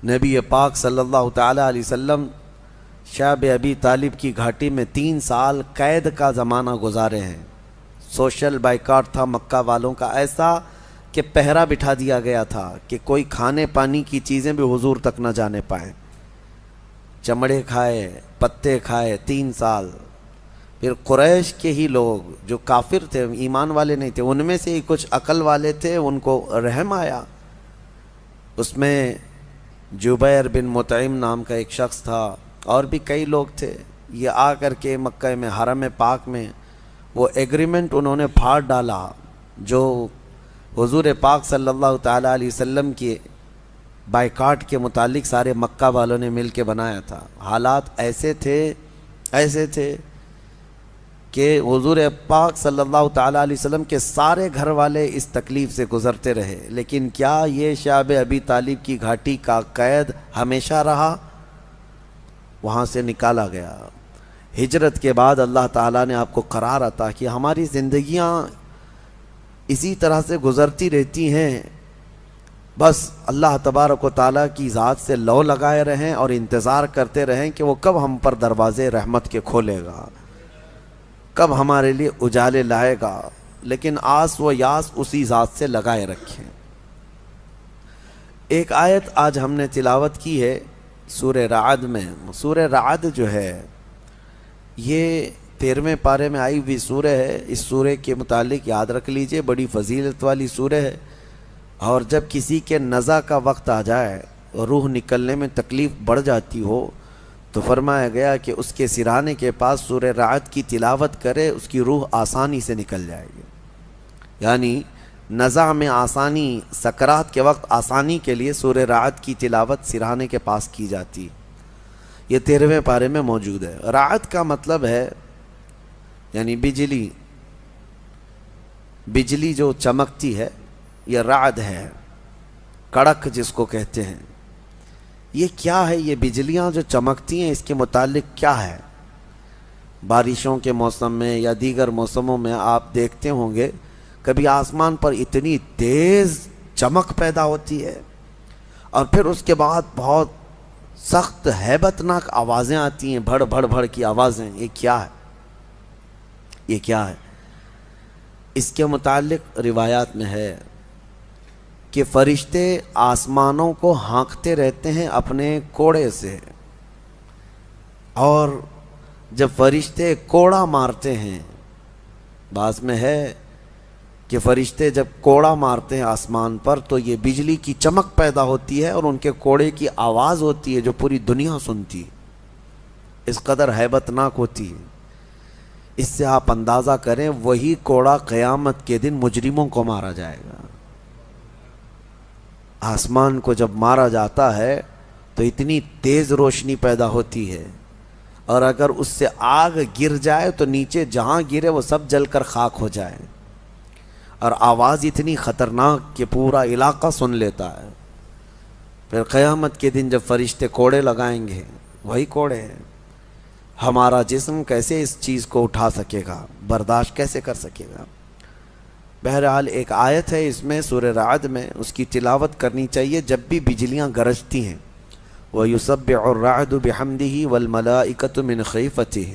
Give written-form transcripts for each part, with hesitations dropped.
نبی پاک صلی اللہ تعالیٰ علیہ وسلم شعب ابی طالب کی گھاٹی میں 3 سال قید کا زمانہ گزارے ہیں۔ سوشل بائیکاٹ تھا مکہ والوں کا ایسا کہ پہرا بٹھا دیا گیا تھا کہ کوئی کھانے پانی کی چیزیں بھی حضور تک نہ جانے پائیں۔ چمڑے کھائے، پتے کھائے 3 سال۔ پھر قریش کے ہی لوگ جو کافر تھے، ایمان والے نہیں تھے، ان میں سے ہی کچھ عقل والے تھے، ان کو رحم آیا۔ اس میں جبیر بن مطعم نام کا ایک شخص تھا، اور بھی کئی لوگ تھے۔ یہ آ کر کے مکہ میں حرم پاک میں وہ ایگریمنٹ انہوں نے پھاڑ ڈالا جو حضور پاک صلی اللہ تعالیٰ علیہ وسلم کی بائیکاٹ کے متعلق سارے مکہ والوں نے مل کے بنایا تھا۔ حالات ایسے تھے کہ حضور پاک صلی اللہ تعالیٰ علیہ وسلم کے سارے گھر والے اس تکلیف سے گزرتے رہے، لیکن کیا یہ شعب ابی طالب کی گھاٹی کا قید ہمیشہ رہا؟ وہاں سے نکالا گیا۔ ہجرت کے بعد اللہ تعالیٰ نے آپ کو قرار عطا کہ ہماری زندگیاں اسی طرح سے گزرتی رہتی ہیں، بس اللہ تبارک و تعالیٰ کی ذات سے لو لگائے رہیں اور انتظار کرتے رہیں کہ وہ کب ہم پر دروازے رحمت کے کھولے گا، کب ہمارے لیے اجالے لائے گا، لیکن آس و یاس اسی ذات سے لگائے رکھیں۔ ایک آیت آج ہم نے تلاوت کی ہے سورہ رعد میں۔ سورہ رعد جو ہے یہ 13ویں پارے میں آئی ہوئی سورہ ہے۔ اس سورہ کے متعلق یاد رکھ لیجئے، بڑی فضیلت والی سورہ ہے، اور جب کسی کے نزع کا وقت آ جائے اور روح نکلنے میں تکلیف بڑھ جاتی ہو تو فرمایا گیا کہ اس کے سرانے کے پاس سورہ رعد کی تلاوت کرے، اس کی روح آسانی سے نکل جائے گی۔ یعنی نزع میں آسانی، سکرات کے وقت آسانی کے لیے سورہ رعد کی تلاوت سرانے کے پاس کی جاتی۔ یہ 13ویں پارے میں موجود ہے۔ رعد کا مطلب ہے یعنی بجلی جو چمکتی ہے، یہ رعد ہے، کڑک جس کو کہتے ہیں۔ یہ کیا ہے؟ یہ بجلیاں جو چمکتی ہیں، اس کے متعلق کیا ہے؟ بارشوں کے موسم میں یا دیگر موسموں میں آپ دیکھتے ہوں گے کبھی آسمان پر اتنی تیز چمک پیدا ہوتی ہے اور پھر اس کے بعد بہت سخت ہیبت ناک آوازیں آتی ہیں، بھڑ بھڑ بھڑ کی آوازیں۔ یہ کیا ہے؟ یہ کیا ہے؟ اس کے متعلق روایات میں ہے کہ فرشتے آسمانوں کو ہانکتے رہتے ہیں اپنے کوڑے سے، اور جب فرشتے کوڑا مارتے ہیں، بعض میں ہے کہ فرشتے جب کوڑا مارتے ہیں آسمان پر تو یہ بجلی کی چمک پیدا ہوتی ہے اور ان کے کوڑے کی آواز ہوتی ہے جو پوری دنیا سنتی ہے، اس قدر ہیبت ناک ہوتی ہے۔ اس سے آپ اندازہ کریں وہی کوڑا قیامت کے دن مجرموں کو مارا جائے گا۔ آسمان کو جب مارا جاتا ہے تو اتنی تیز روشنی پیدا ہوتی ہے، اور اگر اس سے آگ گر جائے تو نیچے جہاں گرے وہ سب جل کر خاک ہو جائے، اور آواز اتنی خطرناک کہ پورا علاقہ سن لیتا ہے۔ پھر قیامت کے دن جب فرشتے کوڑے لگائیں گے، وہی کوڑے ہیں، ہمارا جسم کیسے اس چیز کو اٹھا سکے گا، برداشت کیسے کر سکے گا؟ بہرحال ایک آیت ہے اس میں سورہ رعد میں، اس کی تلاوت کرنی چاہیے جب بھی بجلیاں گرجتی ہیں۔ وَيُسَبِّحُ الرَّعْدُ بِحَمْدِهِ وَالْمَلَائِكَةُ مِنْ خِيفَتِهِ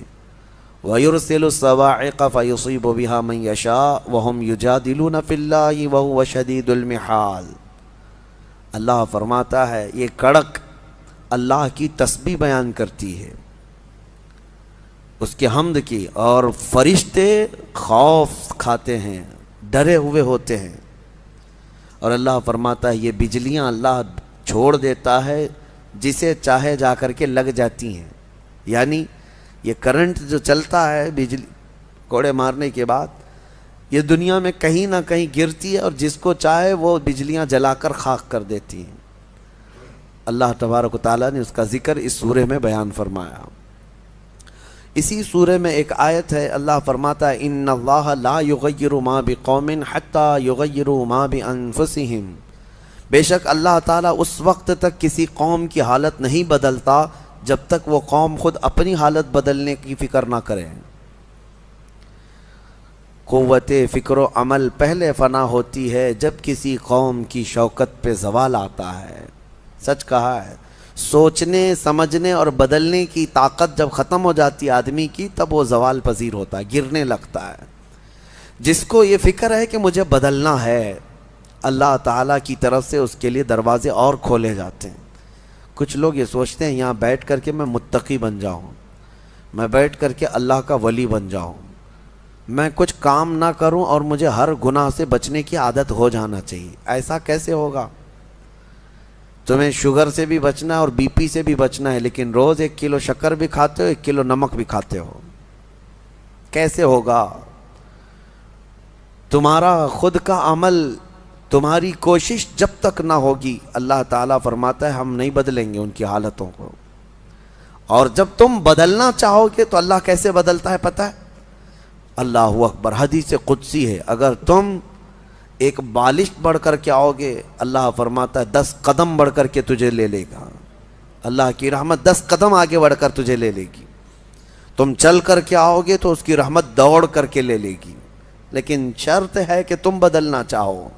وَيُرْسِلُ الصَّوَاعِقَ فَيُصِيبُ بِهَا مَنْ يَشَاءُ وَهُمْ يُجَادِلُونَ فِي اللَّهِ وَهُوَ شَدِيدُ الْمِحَالِ۔ اللہ فرماتا ہے یہ کڑک اللہ کی تسبیح بیان کرتی ہے، اس کے حمد کی، اور فرشتے خوف کھاتے ہیں، ڈرے ہوئے ہوتے ہیں، اور اللہ فرماتا ہے یہ بجلیاں اللہ چھوڑ دیتا ہے جسے چاہے جا کر کے لگ جاتی ہیں۔ یعنی یہ کرنٹ جو چلتا ہے بجلی کوڑے مارنے کے بعد، یہ دنیا میں کہیں نہ کہیں گرتی ہے، اور جس کو چاہے وہ بجلیاں جلا کر خاک کر دیتی ہیں۔ اللہ تبارک و تعالیٰ نے اس کا ذکر اس سورہ میں بیان فرمایا۔ اسی سورہ میں ایک آیت ہے، اللہ فرماتا ہے ان اللہ لا یغیر ما بقوم حتی یغیروا ما بانفسہم۔ بے شک اللہ تعالیٰ اس وقت تک کسی قوم کی حالت نہیں بدلتا جب تک وہ قوم خود اپنی حالت بدلنے کی فکر نہ کرے۔ قوت فکر و عمل پہلے فنا ہوتی ہے جب کسی قوم کی شوکت پہ زوال آتا ہے۔ سچ کہا ہے. سوچنے سمجھنے اور بدلنے کی طاقت جب ختم ہو جاتی ہے آدمی کی، تب وہ زوال پذیر ہوتا ہے، گرنے لگتا ہے. جس کو یہ فکر ہے کہ مجھے بدلنا ہے، اللہ تعالیٰ کی طرف سے اس کے لیے دروازے اور کھولے جاتے ہیں. کچھ لوگ یہ سوچتے ہیں یہاں بیٹھ کر کے میں متقی بن جاؤں، میں بیٹھ کر کے اللہ کا ولی بن جاؤں، میں کچھ کام نہ کروں اور مجھے ہر گناہ سے بچنے کی عادت ہو جانا چاہیے. ایسا کیسے ہوگا؟ تمہیں شوگر سے بھی بچنا ہے اور بی پی سے بھی بچنا ہے، لیکن روز 1 کلو شکر بھی کھاتے ہو، 1 کلو نمک بھی کھاتے ہو. کیسے ہوگا؟ تمہارا خود کا عمل، تمہاری کوشش جب تک نہ ہوگی، اللہ تعالیٰ فرماتا ہے ہم نہیں بدلیں گے ان کی حالتوں کو. اور جب تم بدلنا چاہو گے تو اللہ کیسے بدلتا ہے پتہ ہے؟ اللہ اکبر، حدیث قدسی ہے، اگر تم ایک بالشت بڑھ کر کے آؤ گے، اللہ فرماتا ہے 10 قدم بڑھ کر کے تجھے لے لے گا. اللہ کی رحمت 10 قدم آگے بڑھ کر تجھے لے لے گی. تم چل کر کے آؤ گے تو اس کی رحمت دوڑ کر کے لے لے گی. لیکن شرط ہے کہ تم بدلنا چاہو.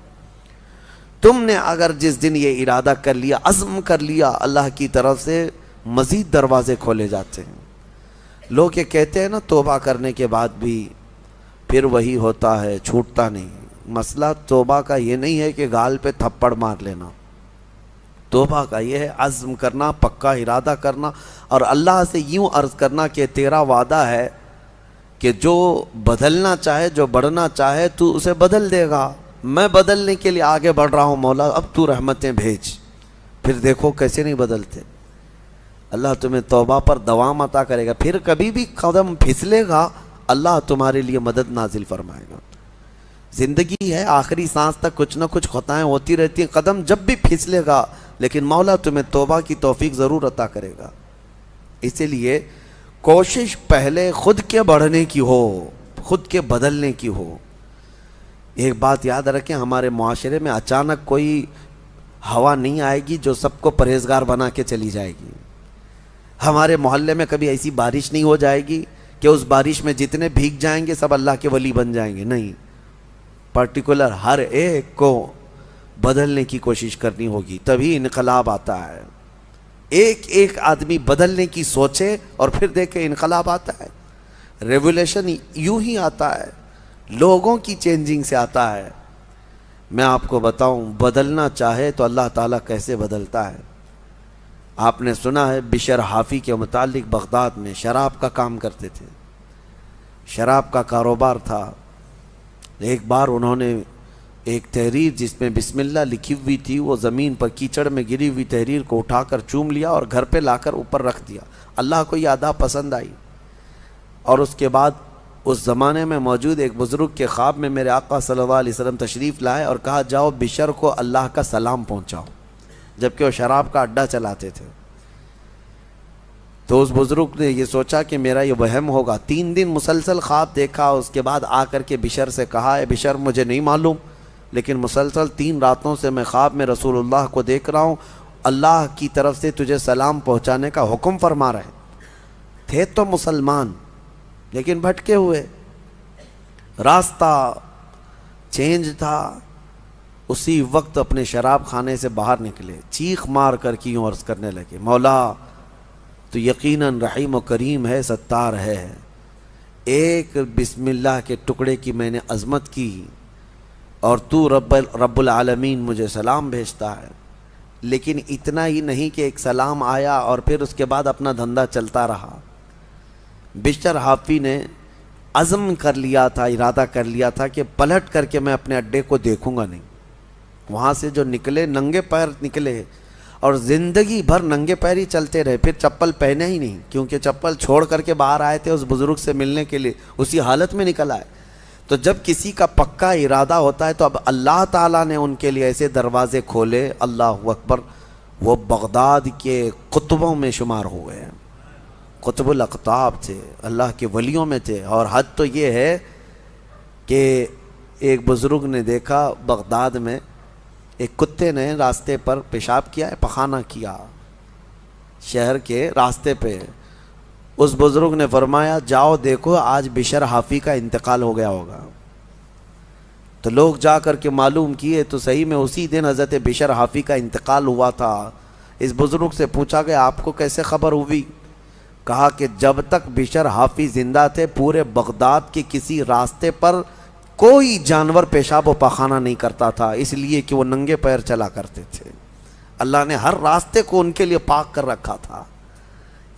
تم نے اگر جس دن یہ ارادہ کر لیا، عزم کر لیا، اللہ کی طرف سے مزید دروازے کھولے جاتے ہیں. لوگ یہ کہتے ہیں نا توبہ کرنے کے بعد بھی پھر وہی ہوتا ہے، چھوٹتا نہیں. مسئلہ توبہ کا یہ نہیں ہے کہ گال پہ تھپڑ مار لینا. توبہ کا یہ ہے عزم کرنا، پکا ارادہ کرنا، اور اللہ سے یوں عرض کرنا کہ تیرا وعدہ ہے کہ جو بدلنا چاہے، جو بڑھنا چاہے تو اسے بدل دے گا. میں بدلنے کے لیے آگے بڑھ رہا ہوں مولا، اب تو رحمتیں بھیج. پھر دیکھو کیسے نہیں بدلتے. اللہ تمہیں توبہ پر دوام عطا کرے گا. پھر کبھی بھی قدم پھسلے گا، اللہ تمہارے لیے مدد نازل فرمائے گا. زندگی ہے، آخری سانس تک کچھ نہ کچھ خطائیں ہوتی رہتی ہیں. قدم جب بھی پھسلے گا، لیکن مولا تمہیں توبہ کی توفیق ضرور عطا کرے گا. اسی لیے کوشش پہلے خود کے بڑھنے کی ہو، خود کے بدلنے کی ہو. ایک بات یاد رکھیں، ہمارے معاشرے میں اچانک کوئی ہوا نہیں آئے گی جو سب کو پرہیزگار بنا کے چلی جائے گی. ہمارے محلے میں کبھی ایسی بارش نہیں ہو جائے گی کہ اس بارش میں جتنے بھیگ جائیں گے سب اللہ کے ولی بن جائیں گے. نہیں، پرٹیکولر ہر ایک کو بدلنے کی کوشش کرنی ہوگی، تبھی انقلاب آتا ہے. ایک ایک آدمی بدلنے کی سوچے اور پھر دیکھے انقلاب آتا ہے. ریولیوشن یوں ہی آتا ہے، لوگوں کی چینجنگ سے آتا ہے. میں آپ کو بتاؤں، بدلنا چاہے تو اللہ تعالیٰ کیسے بدلتا ہے. آپ نے سنا ہے بشر حافی کے متعلق، بغداد میں شراب کا کام کرتے تھے، شراب کا کاروبار تھا. ایک بار انہوں نے ایک تحریر جس میں بسم اللہ لکھی ہوئی تھی، وہ زمین پر کیچڑ میں گری ہوئی تحریر کو اٹھا کر چوم لیا اور گھر پہ لا کر اوپر رکھ دیا. اللہ کو یہ ادا پسند آئی. اور اس کے بعد اس زمانے میں موجود ایک بزرگ کے خواب میں میرے آقا صلی اللہ علیہ وسلم تشریف لائے اور کہا جاؤ بشر کو اللہ کا سلام پہنچاؤ، جبکہ وہ شراب کا اڈا چلاتے تھے. تو اس بزرگ نے یہ سوچا کہ میرا یہ وہم ہوگا. 3 دن مسلسل خواب دیکھا. اس کے بعد آ کر کے بشر سے کہا اے بشر، مجھے نہیں معلوم، لیکن مسلسل 3 راتوں سے میں خواب میں رسول اللہ کو دیکھ رہا ہوں، اللہ کی طرف سے تجھے سلام پہنچانے کا حکم فرما رہے. تھے تو مسلمان لیکن بھٹکے ہوئے، راستہ چینج تھا. اسی وقت اپنے شراب خانے سے باہر نکلے، چیخ مار کر کے یوں عرض کرنے لگے مولا تو یقیناً رحیم و کریم ہے، ستار ہے. ایک بسم اللہ کے ٹکڑے کی میں نے عظمت کی اور تو رب العالمین مجھے سلام بھیجتا ہے. لیکن اتنا ہی نہیں کہ ایک سلام آیا اور پھر اس کے بعد اپنا دھندا چلتا رہا. بشر حافی نے عزم کر لیا تھا، ارادہ کر لیا تھا کہ پلٹ کر کے میں اپنے اڈے کو دیکھوں گا نہیں. وہاں سے جو نکلے ننگے پیر نکلے اور زندگی بھر ننگے پیر ہی چلتے رہے. پھر چپل پہنے ہی نہیں، کیونکہ چپل چھوڑ کر کے باہر آئے تھے اس بزرگ سے ملنے کے لیے، اسی حالت میں نکل آئے. تو جب کسی کا پکا ارادہ ہوتا ہے تو اب اللہ تعالیٰ نے ان کے لیے ایسے دروازے کھولے. اللہ اکبر، وہ بغداد کے قطبوں میں شمار ہوئے ہیں، قطب الاقطاب تھے، اللہ کے ولیوں میں تھے. اور حد تو یہ ہے کہ ایک بزرگ نے دیکھا بغداد میں ایک کتے نے راستے پر پیشاب کیا ہے، پخانہ کیا شہر کے راستے پہ. اس بزرگ نے فرمایا جاؤ دیکھو آج بشر حافی کا انتقال ہو گیا ہوگا. تو لوگ جا کر کے معلوم کیے تو صحیح میں اسی دن حضرت بشر حافی کا انتقال ہوا تھا. اس بزرگ سے پوچھا کہ آپ کو کیسے خبر ہوئی؟ کہا کہ جب تک بشر حافظ زندہ تھے پورے بغداد کے کسی راستے پر کوئی جانور پیشاب و پاخانہ نہیں کرتا تھا، اس لیے کہ وہ ننگے پیر چلا کرتے تھے۔ اللہ نے ہر راستے کو ان کے لیے پاک کر رکھا تھا۔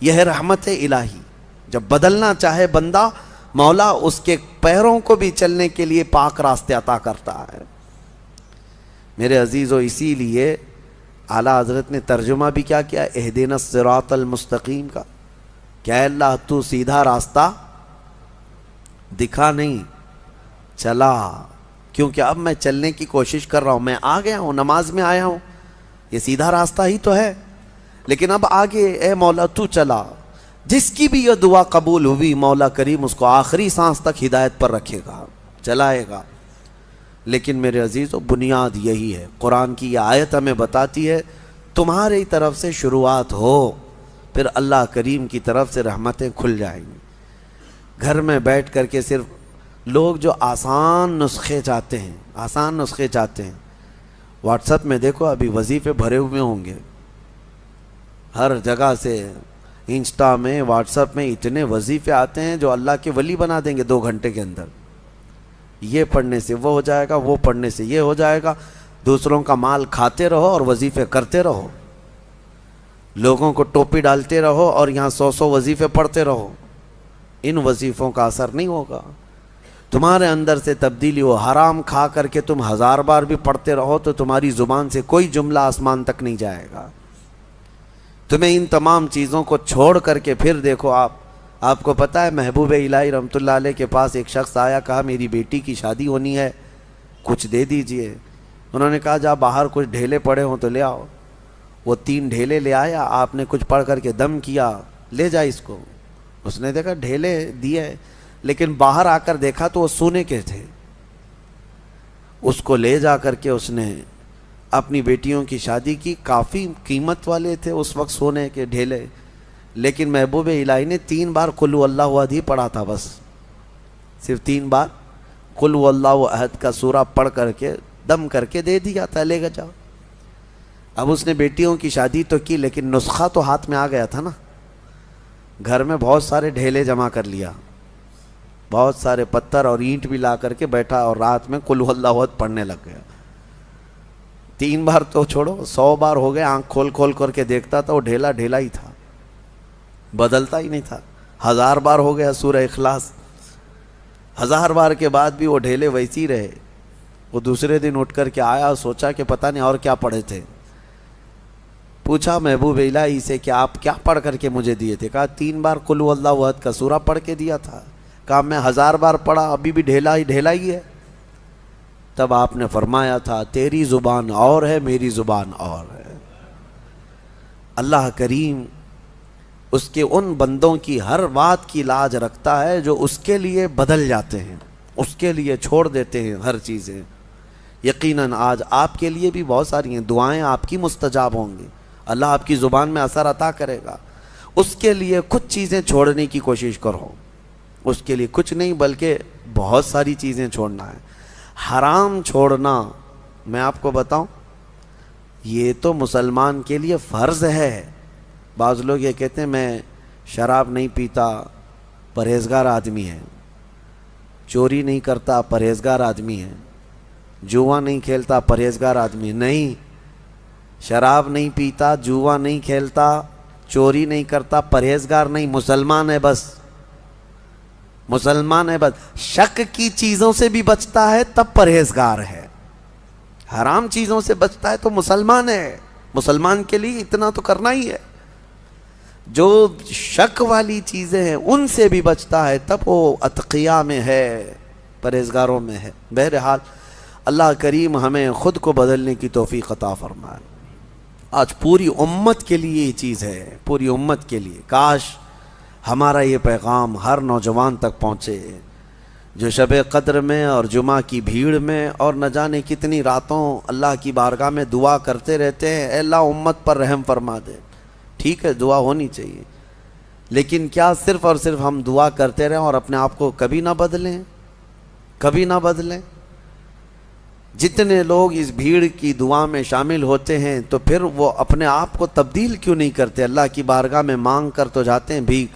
یہ ہے رحمت الہی، جب بدلنا چاہے بندہ مولا اس کے پیروں کو بھی چلنے کے لیے پاک راستے عطا کرتا ہے۔ میرے عزیزو، اسی لیے اعلیٰ حضرت نے ترجمہ بھی کیا کیا، اہدنا الصراط المستقیم کا، کیا اللہ تو سیدھا راستہ دکھا نہیں، چلا، کیونکہ اب میں چلنے کی کوشش کر رہا ہوں، میں آ گیا ہوں، نماز میں آیا ہوں، یہ سیدھا راستہ ہی تو ہے، لیکن اب آگے اے مولا تو چلا۔ جس کی بھی یہ دعا قبول ہوئی مولا کریم اس کو آخری سانس تک ہدایت پر رکھے گا، چلائے گا۔ لیکن میرے عزیزو، بنیاد یہی ہے، قرآن کی یہ آیت ہمیں بتاتی ہے تمہاری طرف سے شروعات ہو، پھر اللہ کریم کی طرف سے رحمتیں کھل جائیں گی۔ گھر میں بیٹھ کر کے صرف لوگ جو آسان نسخے چاہتے ہیں، آسان نسخے چاہتے ہیں، واٹس ایپ میں دیکھو ابھی وظیفے بھرے ہوئے ہوں گے، ہر جگہ سے، انسٹا میں، واٹس ایپ میں اتنے وظیفے آتے ہیں جو اللہ کے ولی بنا دیں گے 2 گھنٹے کے اندر۔ یہ پڑھنے سے وہ ہو جائے گا، وہ پڑھنے سے یہ ہو جائے گا، دوسروں کا مال کھاتے رہو اور وظیفے کرتے رہو، لوگوں کو ٹوپی ڈالتے رہو اور یہاں 100 وظیفے پڑھتے رہو، ان وظیفوں کا اثر نہیں ہوگا، تمہارے اندر سے تبدیلی ہو۔ حرام کھا کر کے تم 1000 بار بھی پڑھتے رہو تو تمہاری زبان سے کوئی جملہ آسمان تک نہیں جائے گا۔ تمہیں ان تمام چیزوں کو چھوڑ کر کے پھر دیکھو، آپ کو پتہ ہے محبوب الہی رحمۃ اللہ علیہ کے پاس ایک شخص آیا، کہا میری بیٹی کی شادی ہونی ہے، کچھ دے دیجئے۔ انہوں نے کہا جا باہر کچھ ڈھیلے پڑے ہوں تو لے آؤ۔ وہ 3 ڈھیلے لے آیا، آپ نے کچھ پڑھ کر کے دم کیا، لے جا اس کو۔ اس نے دیکھا ڈھیلے دیے، لیکن باہر آ کر دیکھا تو وہ سونے کے تھے۔ اس کو لے جا کر کے اس نے اپنی بیٹیوں کی شادی کی، کافی قیمت والے تھے اس وقت سونے کے ڈھیلے، لیکن محبوب الہی نے 3 بار قل هو اللہ احد ہی پڑھا تھا، بس صرف 3 بار قل هو اللہ احد کا سورہ پڑھ کر کے دم کر کے دے دیا تھا، لے گا جاؤ۔ اب اس نے بیٹیوں کی شادی تو کی، لیکن نسخہ تو ہاتھ میں آ گیا تھا نا، گھر میں بہت سارے ڈھیلے جمع کر لیا، بہت سارے پتھر اور اینٹ بھی لا کر کے بیٹھا اور رات میں قل هو اللہ احد پڑھنے لگ گیا۔ 3 بار تو چھوڑو، 100 بار ہو گئے، آنکھ کھول کھول کر کے دیکھتا تھا وہ ڈھیلا ڈھیلا ہی تھا، بدلتا ہی نہیں تھا۔ 1000 بار ہو گیا سورہ اخلاص، 1000 بار کے بعد بھی وہ ڈھیلے ویسی رہے۔ وہ دوسرے دن اٹھ کر کے آیا اور سوچا کہ پتہ نہیں اور کیا پڑھے تھے۔ پوچھا محبوب الہی سے کہ آپ کیا پڑھ کر کے مجھے دیے تھے؟ کہا 3 بار قل هو اللہ احد کا سورہ پڑھ کے دیا تھا۔ کہا میں 1000 بار پڑھا، ابھی بھی ڈھیلا ہی ہے۔ تب آپ نے فرمایا تھا تیری زبان اور ہے، میری زبان اور ہے۔ اللہ کریم اس کے ان بندوں کی ہر بات کی لاج رکھتا ہے جو اس کے لیے بدل جاتے ہیں، اس کے لیے چھوڑ دیتے ہیں ہر چیزیں۔ یقیناً آج آپ کے لیے بھی بہت ساری ہیں دعائیں، آپ کی مستجاب ہوں گی، اللہ آپ کی زبان میں اثر عطا کرے گا۔ اس کے لیے کچھ چیزیں چھوڑنے کی کوشش کرو، اس کے لیے کچھ نہیں بلکہ بہت ساری چیزیں چھوڑنا ہے۔ حرام چھوڑنا، میں آپ کو بتاؤں، یہ تو مسلمان کے لیے فرض ہے۔ بعض لوگ یہ کہتے ہیں میں شراب نہیں پیتا، پرہیزگار آدمی ہے، چوری نہیں کرتا، پرہیزگار آدمی ہے، جوا نہیں کھیلتا، پرہیزگار آدمی ہے۔ نہیں، شراب نہیں پیتا، جوا نہیں کھیلتا، چوری نہیں کرتا، پرہیزگار نہیں، مسلمان ہے بس، مسلمان ہے بس۔ شک کی چیزوں سے بھی بچتا ہے تب پرہیزگار ہے، حرام چیزوں سے بچتا ہے تو مسلمان ہے۔ مسلمان کے لیے اتنا تو کرنا ہی ہے۔ جو شک والی چیزیں ہیں ان سے بھی بچتا ہے تب وہ اتقیاء میں ہے، پرہیزگاروں میں ہے۔ بہرحال اللہ کریم ہمیں خود کو بدلنے کی توفیق عطا فرمائے۔ آج پوری امت کے لیے یہ چیز ہے، پوری امت کے لیے۔ کاش ہمارا یہ پیغام ہر نوجوان تک پہنچے جو شب قدر میں اور جمعہ کی بھیڑ میں اور نہ جانے کتنی راتوں اللہ کی بارگاہ میں دعا کرتے رہتے ہیں، اے اللہ امت پر رحم فرما دے۔ ٹھیک ہے، دعا ہونی چاہیے، لیکن کیا صرف اور صرف ہم دعا کرتے رہیں اور اپنے آپ کو کبھی نہ بدلیں، کبھی نہ بدلیں؟ جتنے لوگ اس بھیڑ کی دعا میں شامل ہوتے ہیں تو پھر وہ اپنے آپ کو تبدیل کیوں نہیں کرتے؟ اللہ کی بارگاہ میں مانگ کر تو جاتے ہیں بھیک،